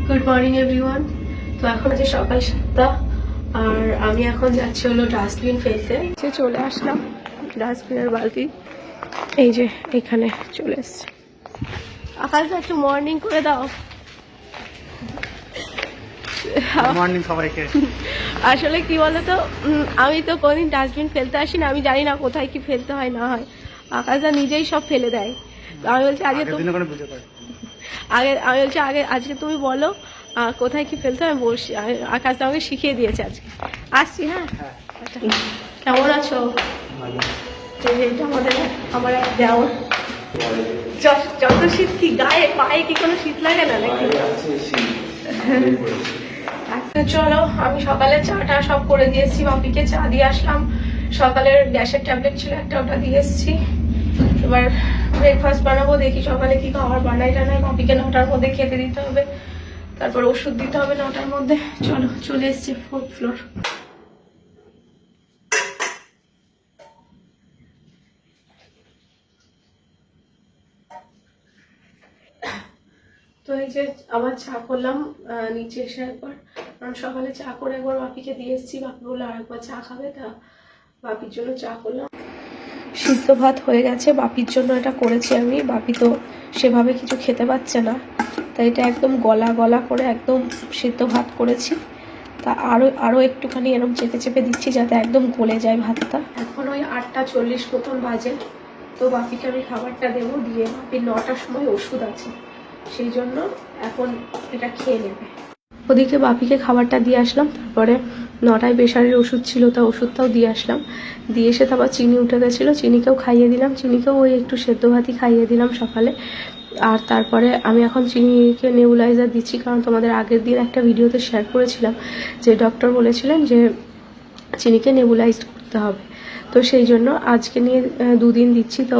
Good morning everyone. তো এখন আছে সকাল 7টা আর আমি এখন যাচ্ছি হলো ডাস্টবিন ফেলতে। চলে আসলাম ডাস্টবিনের বালতি এই যে এখানে চলে এসছে। আকাশটা একটু মর্নিং করে দাও। মর্নিং সবাইকে। আসলে কি বলতো, আমি তো কোনদিন ডাস্টবিন ফেলতে আসি না, আমি জানি না কোথায় কি ফেলতে হয় না হয়। আকাশটা নিজেই সব ফেলে দেয়। আমি বলছি আজকে আজকে তুমি বলো কোথায় কি ফেলতে হয়। বসি আকাশটা আমাকে শিখিয়ে দিয়েছে আজকে। আসছি। হ্যাঁ, কেমন আছো? এটা আমার এক দেওর। যত শীত কি গায়ে পায়ে কি কোনো শীত লাগে না নাকি? চলো, আমি সকালে চাটা সব করে দিয়েছি, বাপিকে চা দিয়ে আসলাম। সকালের গ্যাসের ট্যাবলেট ছিল একটা, ওটা দিয়ে এসছি। এবার ব্রেকফাস্ট বানাবো, দেখি সকালে কি খাবার বানাই টানাই। বাপিকে 9টার মধ্যে খেতে দিতে হবে, তারপর ওষুধ দিতে হবে 9টার মধ্যে। চলো, চলে এসছি 4th ফ্লোর। তো এই যে আবার চা করলাম নিচে এসে একবার, কারণ সকালে চা করে একবার বাপিকে দিয়ে এসেছি। বাপি বললো আরেকবার চা খাবে, তা বাপির জন্য চা করলাম। সিদ্ধ ভাত হয়ে গেছে, বাপির জন্য এটা করেছি আমি। বাপি তো সেভাবে কিছু খেতে পাচ্ছে না, তাই এটা একদম গলা গলা করে একদম সিদ্ধ ভাত করেছি। তা আরও একটুখানি এরকম চেপে চেপে দিচ্ছি যাতে একদম গলে যায় ভাতটা। এখন ওই 8টা 40 মতন বাজে। তো বাপিকে আমি খাবারটা দেবো, দিয়ে বাপির 9টার সময় ওষুধ আছে, সেই জন্য এখন এটা খেয়ে নেবে। ওদিকে বাপিকে খাবারটা দিয়ে আসলাম, তারপরে 9টায় প্রেশারের ওষুধ ছিল, তা ওষুধটাও দিয়ে আসলাম। দিয়ে এসে তারপর চিনি উঠে গেছিলো, চিনিকেও খাইয়ে দিলাম। চিনিকেও ওই একটু সেদ্ধ ভাতই খাইয়ে দিলাম সকালে। আর তারপরে আমি এখন চিনিকে নেবুলাইজার দিচ্ছি, কারণ তোমাদের আগের দিন একটা ভিডিওতে শেয়ার করেছিলাম যে ডক্টর বলেছিলেন যে চিনিকে নেবুলাইজ করতে হবে। তো সেই জন্য আজকে নিয়ে 2 দিন দিচ্ছি। তো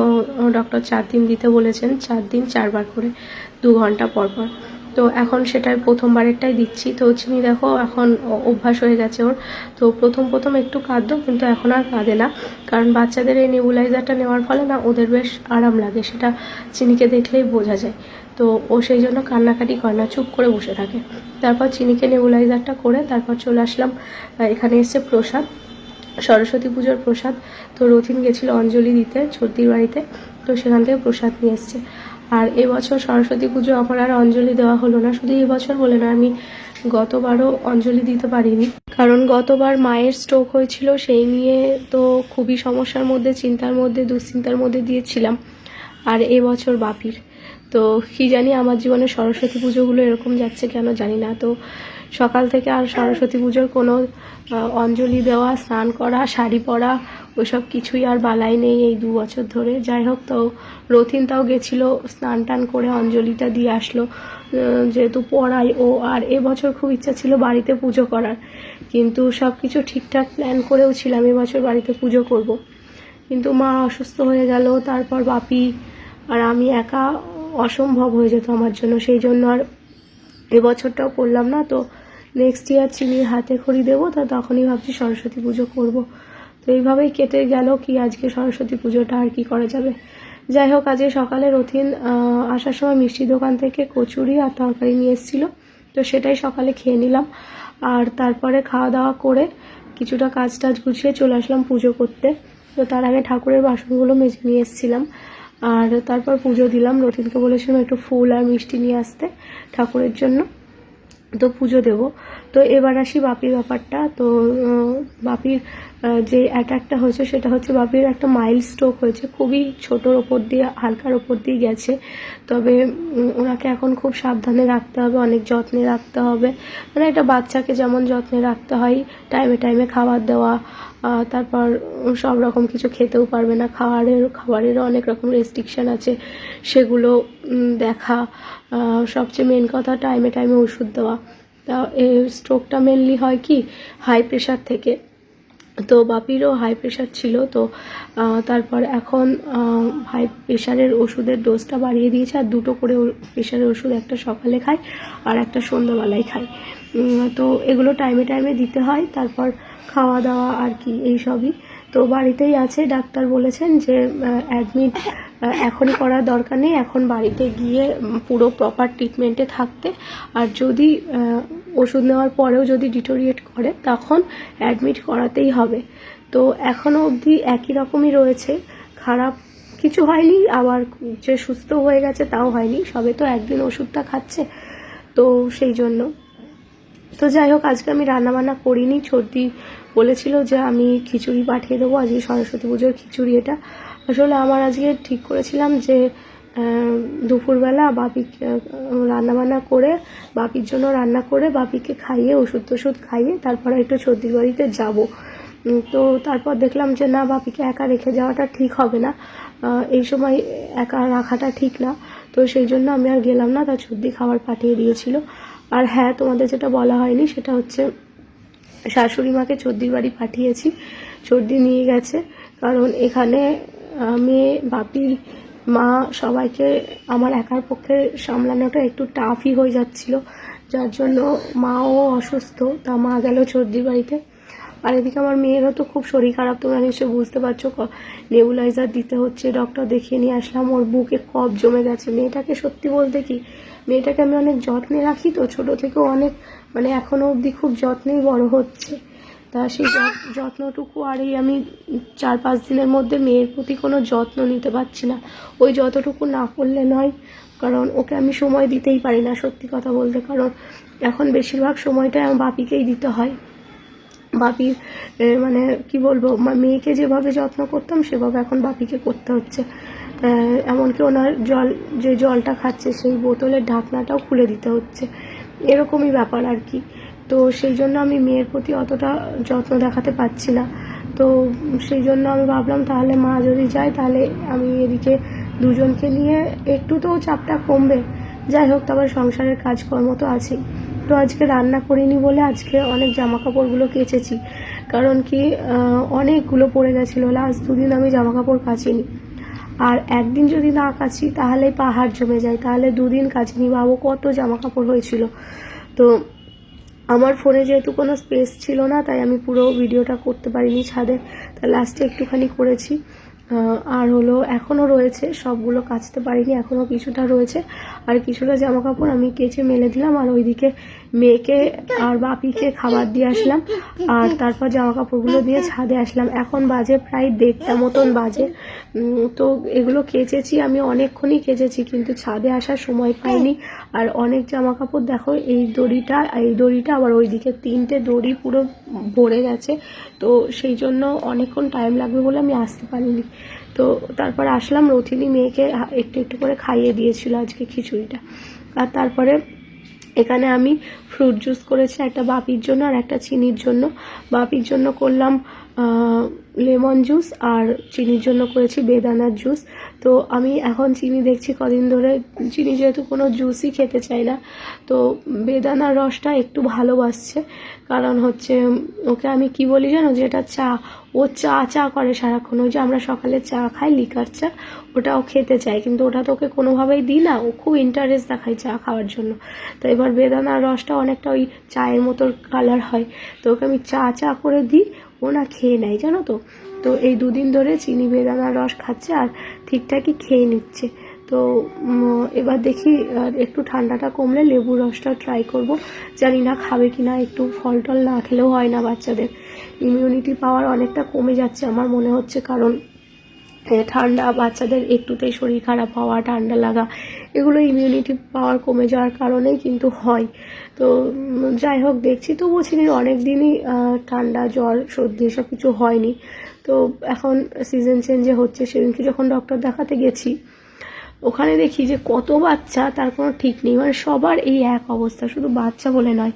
ডক্টর 4 দিন দিতে বলেছেন, 4 দিন 4 বার করে 2 ঘন্টা পর পর। তো এখন সেটাই প্রথমবারেরটাই দিচ্ছি। তো চিনি দেখো এখন অভ্যাস হয়ে গেছে ওর। তো প্রথম একটু কাঁদতো, কিন্তু এখন আর কাঁদে না, কারণ বাচ্চাদের এই নেবুলাইজারটা নেওয়ার ফলে না ওদের বেশ আরাম লাগে, সেটা চিনিকে দেখলেই বোঝা যায়। তো ও সেই জন্য কান্নাকাটি করে না, চুপ করে বসে থাকে। তারপর চিনিকে নেবুলাইজারটা করে তারপর চলে আসলাম। এখানে এসছে প্রসাদ, সরস্বতী পুজোর প্রসাদ। তো রথিন গেছিলো অঞ্জলি দিতে ছর্দির বাড়িতে, তো সেখান থেকে প্রসাদ নিয়ে এসছে। আর এবছর সরস্বতী পুজো আমার আর অঞ্জলি দেওয়া হলো না। শুধু এবছর বলে না, আমি গতবারও অঞ্জলি দিতে পারিনি, কারণ গতবার মায়ের স্ট্রোক হয়েছিল, সেই নিয়ে তো খুবই সমস্যার মধ্যে, চিন্তার মধ্যে, দুশ্চিন্তার মধ্যে দিয়েছিলাম। আর এবছর বাপির তো কি জানি, আমার জীবনে সরস্বতী পুজোগুলো এরকম যাচ্ছে কেন জানি না। তো সকাল থেকে আর সরস্বতী পুজোর কোনো অঞ্জলি দেওয়া, স্নান করা, শাড়ি পরা, ওইসব কিছুই আর বালাই নেই এই 2 বছর ধরে। যাই হোক, তো রথিন তাও গেছিলো স্নান টান করে অঞ্জলিটা দিয়ে আসলো, যেহেতু পড়াই ও। আর এবছর খুব ইচ্ছা ছিল বাড়িতে পুজো করার, কিন্তু সব কিছু ঠিকঠাক প্ল্যান করেও ছিলাম এবছর বাড়িতে পুজো করব, কিন্তু মা অসুস্থ হয়ে গেল, তারপর বাপি আর আমি একা, অসম্ভব হয়ে যেত আমার জন্য। সেই জন্য আর এবছরটাও করলাম না। তো নেক্সট ইয়ার চিনির হাতে খড়ি দেবো, তা তখনই ভাবছি সরস্বতী পুজো করব। তো এইভাবেই কেটে গেল কি আজকে সরস্বতী পুজোটা, আর কি করা যাবে। যাই হোক, আজকে সকালে রথিন আসার সময় মিষ্টি দোকান থেকে কচুরি আর তরকারি নিয়ে এসেছিলো, তো সেটাই সকালে খেয়ে নিলাম। আর তারপরে খাওয়া দাওয়া করে কিছুটা কাজ টাজ গুছিয়ে চলে আসলাম পুজো করতে। তো তার আগে ঠাকুরের বাসনগুলো মেজে নিয়ে এসেছিলাম, আর তারপর পুজো দিলাম। রথিনকে বলেছিলাম একটু ফুল আর মিষ্টি নিয়ে আসতে ঠাকুরের জন্য, তো পুজো দেব। তো এবার আসি বাপির ব্যাপারটা। তো বাপির যে অ্যাটাকটা হয়েছে সেটা হচ্ছে বাপির একটা মাইল্ড স্ট্রোক হয়েছে, খুবই ছোটোর ওপর দিয়ে, হালকার ওপর দিয়ে গেছে। তবে ওনাকে এখন খুব সাবধানে রাখতে হবে, অনেক যত্নে রাখতে হবে, মানে একটা বাচ্চাকে যেমন যত্নে রাখতে হয়, টাইমে টাইমে খাবার দেওয়া, তারপর সব রকম কিছু খেতেও পারবে না, খাবারেরও অনেক রকম রেস্ট্রিকশান আছে, সেগুলো দেখা। সবচেয়ে মেন কথা টাইমে টাইমে ওষুধ দেওয়া। তা এই স্ট্রোকটা মেনলি হয় কি হাই প্রেশার থেকে, তো বাপিরও হাই প্রেশার ছিল। তো তারপর এখন হাই প্রেশারের ওষুধের ডোজটা বাড়িয়ে দিয়েছে, আর 2টো করে প্রেশারের ওষুধ, একটা সকালে খায় আর একটা সন্ধ্যাবেলায় খায়। তো এগুলো টাইমে টাইমে দিতে হয়, তারপর খাওয়া দাওয়া আর কি, এই সবই। তো বাড়িতেই আছে। ডাক্তার বলেছেন যে অ্যাডমিট এখনই করার দরকার নেই, এখন বাড়িতে গিয়ে পুরো প্রপার ট্রিটমেন্টে থাকতে, আর যদি ওষুধ নেওয়ার পরেও যদি ডিটোরিয়েট করে তখন অ্যাডমিট করাতেই হবে। তো এখনও অবধি একই রকমই রয়েছে, খারাপ কিছু হয়নি, আবার যে সুস্থ হয়ে গেছে তাও হয়নি, সবে তো একদিন ওষুধটা খাচ্ছে। তো সেই জন্য তো যাই হোক, আজকে আমি রান্নাবান্না করিনি। সর্দি বলেছিল যে আমি খিচুড়ি পাঠিয়ে দেবো, আজকে সরস্বতী পুজোর খিচুড়ি। এটা আসলে আমার আজকে ঠিক করেছিলাম যে দুপুরবেলা বাপিকে রান্নাবান্না করে, বাপির জন্য রান্না করে, বাপিকে খাইয়ে ওষুধ টষুধ খাইয়ে তারপরে একটু সর্দির বাড়িতে যাব। তো তারপর দেখলাম যে না, বাপিকে একা রেখে যাওয়াটা ঠিক হবে না, এই সময় একা রাখাটা ঠিক না। তো সেই জন্য আমি আর গেলাম না, তার সর্দি খাবার পাঠিয়ে দিয়েছিল। আর হ্যাঁ, তোমাদের যেটা বলা হয়নি সেটা হচ্ছে শাশুড়ি মাকে চর্দির বাড়ি পাঠিয়েছি, চর্দি নিয়ে গেছে। কারণ এখানে আমি, বাপি, মা সবাইকে আমার একার পক্ষে সামলানোটা একটু টাফই হয়ে যাচ্ছিল, যার জন্য মাও অসুস্থ, তা মা গেল চর্দির বাড়িতে। আর এদিকে আমার মেয়েরও তো খুব শরীর খারাপ, তোমরা নিশ্চয়ই বুঝতে পারছো, নেবুলাইজার দিতে হচ্ছে, ডক্টর দেখিয়ে নিয়ে আসলাম, ওর বুকে কফ জমে গেছে। মেয়েটাকে সত্যি বলতে কি, মেয়েটাকে আমি অনেক যত্নে রাখি, তো ছোটো থেকেও অনেক, মানে এখনও অবধি খুব যত্নেই বড় হচ্ছে। তা সেই যত্নটুকু আর এই আমি 4-5 দিনের মধ্যে মেয়ের প্রতি কোনো যত্ন নিতে পারছি না। ওই যতটুকু না করলে নয়, কারণ ওকে আমি সময় দিতেই পারি না সত্যি কথা বলতে। কারণ এখন বেশিরভাগ সময়টাই আমার বাপিকেই দিতে হয়। বাপির মানে কি বলবো, মেয়েকে যেভাবে যত্ন করতাম সেভাবে এখন বাপিকে করতে হচ্ছে। এমনকি ওনার যে জলটা খাচ্ছে সেই বোতলের ঢাকনাটাও খুলে দিতে হচ্ছে, এরকমই ব্যাপার আর কি। তো সেই জন্য আমি মেয়ের প্রতি অতটা যত্ন দেখাতে পারছি না। তো সেই জন্য আমি ভাবলাম তাহলে মা যদি যায় তাহলে আমি এদিকে দুজনকে নিয়ে একটু তো চাপটা কমবে। যাই হোক, তারপর সংসারের কাজকর্ম তো আছেই। তো আজকে রান্না করিনি বলে আজকে অনেক জামা কাপড়গুলো কেচেছি, কারণ কি অনেকগুলো পড়ে গেছিলো। লাস্ট 2 দিন আমি জামা কাপড় কাচিনি, আর একদিন যদি না কাচি তাহলে পাহাড় জমে যায়, তাহলে 2 দিন কাচিনি, ভাবো কত জামা কাপড় হয়েছিল। তো আমার ফোনে যেহেতু কোনো স্পেস ছিল না, তাই আমি পুরো ভিডিওটা করতে পারিনি ছাদে, তাই লাস্টে একটুখানি করেছি। আর হলো এখনও রয়েছে, সবগুলো কাচতে পারিনি, এখনও কিছুটা রয়েছে। আর কিছুটা জামা কাপড় আমি কেচে মেলে দিলাম, আর ওইদিকে মেয়েকে আর বাপিকে খাবার দিয়ে আসলাম, আর তারপর জামা কাপড়গুলো দিয়ে ছাদে আসলাম। এখন বাজে প্রায় 1:30 মতন বাজে। তো এগুলো কেচেছি আমি, অনেকক্ষণই কেচেছি, কিন্তু ছাদে আসার সময় পাইনি। আর অনেক জামা কাপড় দেখো, এই দড়িটা আবার ওইদিকে 3টে দড়ি পুরো ভরে গেছে। তো সেই জন্য অনেকক্ষণ টাইম লাগবে বলে আমি আসতে পারিনি। তো তারপর আসলাম, রথিনী মেয়েকে একটু একটু করে খাইয়ে দিয়েছিল আজকে খিচুড়িটা। আর তারপরে এখানে আমি ফ্রুট জুস করেছি, একটা বাপির জন্য আর একটা চিনির জন্য। বাপির জন্য করলাম লেমন জুস, আর চিনির জন্য করেছি বেদানার জুস। তো আমি এখন চিনি দেখছি কদিন ধরে চিনি যেহেতু কোনো জুসই খেতে চাই না, তো বেদানার রসটা একটু ভালোবাসছে। কারণ হচ্ছে ওকে আমি কি বলি জানো, যেটা ও চা করে সারাক্ষণ, ওই যে আমরা সকালে চা খাই লিকার চা, ওটাও খেতে চায়, কিন্তু ওটা তো ওকে কোনোভাবেই দিই না, ও খুব ইন্টারেস্ট দেখায় চা খাওয়ার জন্য। তো এবার বেদানার রসটা অনেকটা ওই চায়ের মতো কালার হয়, তো ওকে আমি চা করে দিই, ও না খেয়ে নেয় জানো তো। তো এই 2 দিন ধরে চিনি বেদানার রস খাচ্ছে আর ঠিকঠাকই খেয়ে নিচ্ছে। তো এবার দেখি একটু ঠান্ডাটা কমলে লেবুর রসটা ট্রাই করব, জানি না খাবে কি না। একটু ফল টল না খেলেও হয় না, বাচ্চাদের ইমিউনিটি পাওয়ার অনেকটা কমে যাচ্ছে আমার মনে হচ্ছে। কারণ ঠান্ডা, বাচ্চাদের একটুতেই শরীর খারাপ হওয়া, ঠান্ডা লাগা, এগুলো ইমিউনিটি পাওয়ার কমে যাওয়ার কারণেই কিন্তু হয়। তো যাই হোক, দেখছি তো চিনির অনেক দিনই ঠান্ডা, জ্বর, সর্দি এসব কিছু হয়নি। তো এখন সিজন চেঞ্জে হচ্ছে। সেদিনকে যখন ডক্টর দেখাতে গেছি, ওখানে দেখি যে কত বাচ্চা, তার কোনো ঠিক নেই, মানে সবার এই এক অবস্থা, শুধু বাচ্চা বলে নয়,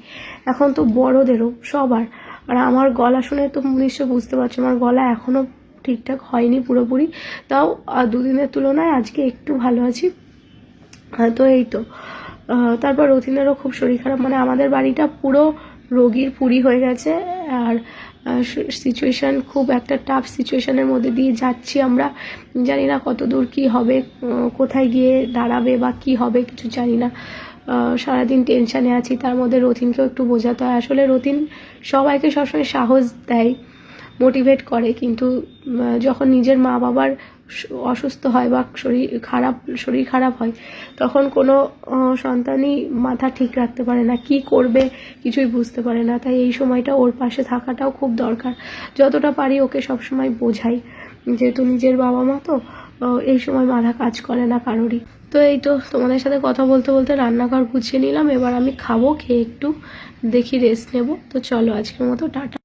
এখন তো বড়দেরও সবার। আর আমার গলা শুনে তো নিশ্চয় বুঝতে পারছো, আমার গলা এখনও ঠিকঠাক হয়নি পুরোপুরি, তাও 2 দিনের তুলনায় আজকে একটু ভালো আছি। তো এই তো, তারপর রতিনেরও খুব শরীর খারাপ, মানে আমাদের বাড়িটা পুরো রোগীর পুরী হয়ে গেছে। আর সিচুয়েশান খুব একটা টাফ সিচুয়েশানের মধ্যে দিয়ে যাচ্ছি আমরা, জানি না কত দূর কী হবে, কোথায় গিয়ে দাঁড়াবে বা কী হবে কিছু জানি না। সারাদিন টেনশানে আছি, তার মধ্যে রতিনকেও একটু বোঝাতে হয়। আসলে রতিন সবাইকে সবসময় সাহস দেয়, মোটিভেট করে, কিন্তু যখন নিজের মা বাবার অসুস্থ হয় বা শরীর খারাপ হয় তখন কোনো সন্তানই মাথা ঠিক রাখতে পারে না, কি করবে কিছুই বুঝতে পারে না। তাই এই সময়টা ওর পাশে থাকাটাও খুব দরকার। যতটা পারি ওকে সবসময় বোঝাই, যেহেতু নিজের বাবা মা তো এই সময় মাথা কাজ করে না কারোরই। তো এই তো তোমাদের সাথে কথা বলতে বলতে রান্নাঘর গুছিয়ে নিলাম, এবার আমি খাবো, খেয়ে একটু দেখি রেস্ট নেব। তো চলো আজকের মতো টাটা।